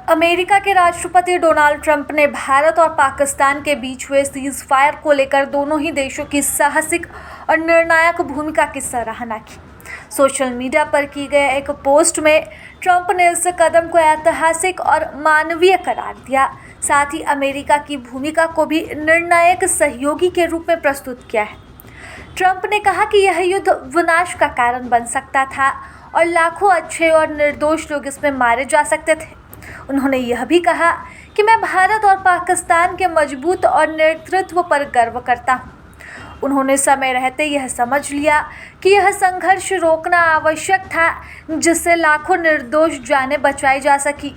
America के राष्ट्रपति Donald Trump ने भारत और पाकिस्तान के बीच हुए सीज फायर को लेकर दोनों ही देशों की साहसिक और निर्णायक भूमिका की सराहना की। सोशल मीडिया पर की गए एक पोस्ट में ट्रंप ने इस कदम को ऐतिहासिक और मानवीय करार दिया। साथ ही अमेरिका की भूमिका को भी निर्णायक सहयोगी के रूप में प्रस्तुत किया है। ट्रंप ने कहा कि यह युद्ध विनाश का कारण बन सकता था और लाखों अच्छे और निर्दोष लोग इसमें मारे जा सकते थे। उन्होंने यह भी कहा कि मैं भारत और पाकिस्तान के मजबूत और नेतृत्व पर गर्व करता हूं। उन्होंने समय रहते यह समझ लिया कि यह संघर्ष रोकना आवश्यक था, जिससे लाखों निर्दोष जानें बचाई जा सकी।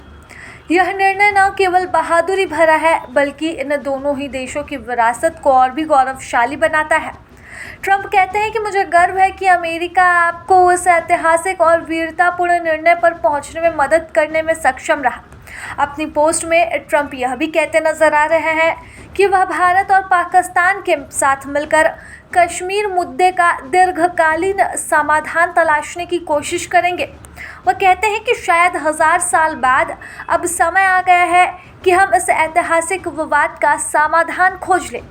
यह निर्णय न केवल बहादुरी भरा है, बल्कि इन दोनों ही देशों की विरासत को और भी गौरवशाली बनाता है। ट्रंप कहते हैं कि मुझे गर्व है कि अमेरिका आपको उस ऐतिहासिक और वीरतापूर्ण निर्णय पर पहुंचने में मदद करने में सक्षम रहा। अपनी पोस्ट में ट्रंप यह भी कहते नजर आ रहे हैं कि वह भारत और पाकिस्तान के साथ मिलकर कश्मीर मुद्दे का दीर्घकालीन समाधान तलाशने की कोशिश करेंगे। वह कहते हैं कि शायद 1000 साल बाद अब समय आ गया है कि हम इस ऐतिहासिक विवाद का समाधान खोज लें।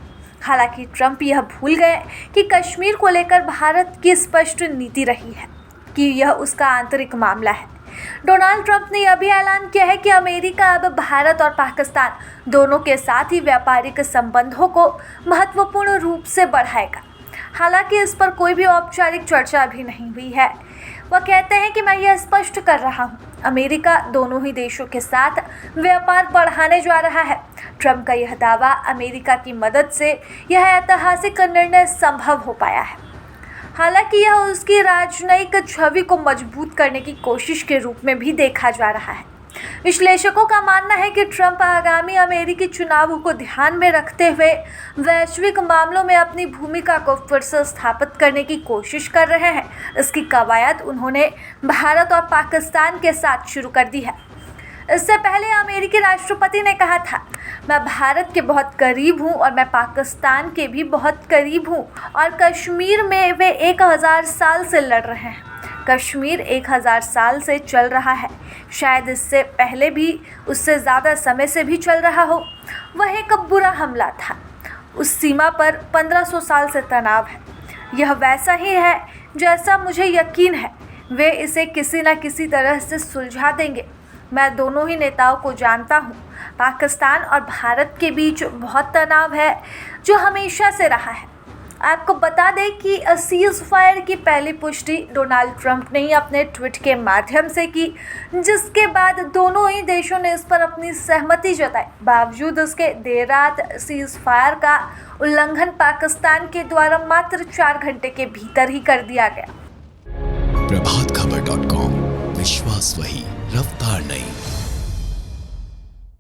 हालांकि ट्रंप यह भूल गए कि कश्मीर को लेकर भारत की स्पष्ट नीति रही है कि यह उसका आंतरिक मामला है। डोनाल्ड ट्रंप ने यह भी ऐलान किया है कि अमेरिका अब भारत और पाकिस्तान दोनों के साथ ही व्यापारिक संबंधों को महत्वपूर्ण रूप से बढ़ाएगा। हालांकि इस पर कोई भी औपचारिक चर्चा अभी नहीं हुई है। वह कहते हैं कि मैं यह स्पष्ट कर रहा हूं, अमेरिका दोनों ही देशों के साथ व्यापार बढ़ाने जा रहा है। ट्रंप का यह दावा अमेरिका की मदद से यह ऐतिहासिक निर्णय संभव हो पाया है। हालांकि यह उसकी राजनयिक छवि को मजबूत करने की कोशिश के रूप में भी देखा जा रहा है। विश्लेषकों का मानना है कि ट्रंप आगामी अमेरिकी चुनावों को ध्यान में रखते हुए वैश्विक मामलों में अपनी भूमिका को फिर से स्थापित करने की कोशिश कर रहे हैं। इसकी कवायद उन्होंने भारत और पाकिस्तान के साथ शुरू कर दी है। इससे पहले अमेरिकी राष्ट्रपति ने कहा था, मैं भारत के बहुत करीब हूँ और मैं पाकिस्तान के भी बहुत करीब हूँ और कश्मीर में वे 1000 साल से लड़ रहे हैं। कश्मीर 1000 साल से चल रहा है, शायद इससे पहले भी, उससे ज़्यादा समय से भी चल रहा हो। वह एक बुरा हमला था। उस सीमा पर 1500 साल से तनाव है। यह वैसा ही है जैसा मुझे यकीन है। वे इसे किसी न किसी तरह से सुलझा देंगे। मैं दोनों ही नेताओं को जानता हूँ। पाकिस्तान और भारत के बीच बहुत तनाव है, जो हमेशा से रहा है। आपको बता दें कि सीज फायर की पहली पुष्टि डोनाल्ड ट्रंप ने ही अपने ट्वीट के माध्यम से की, जिसके बाद दोनों ही देशों ने इस पर अपनी सहमति जताई। बावजूद इसके देर रात सीज फायर का उल्लंघन पाकिस्तान के द्वारा मात्र 4 घंटे के भीतर ही कर दिया गया। प्रभातखबर.com, विश्वास वही, रफ्तार नहीं।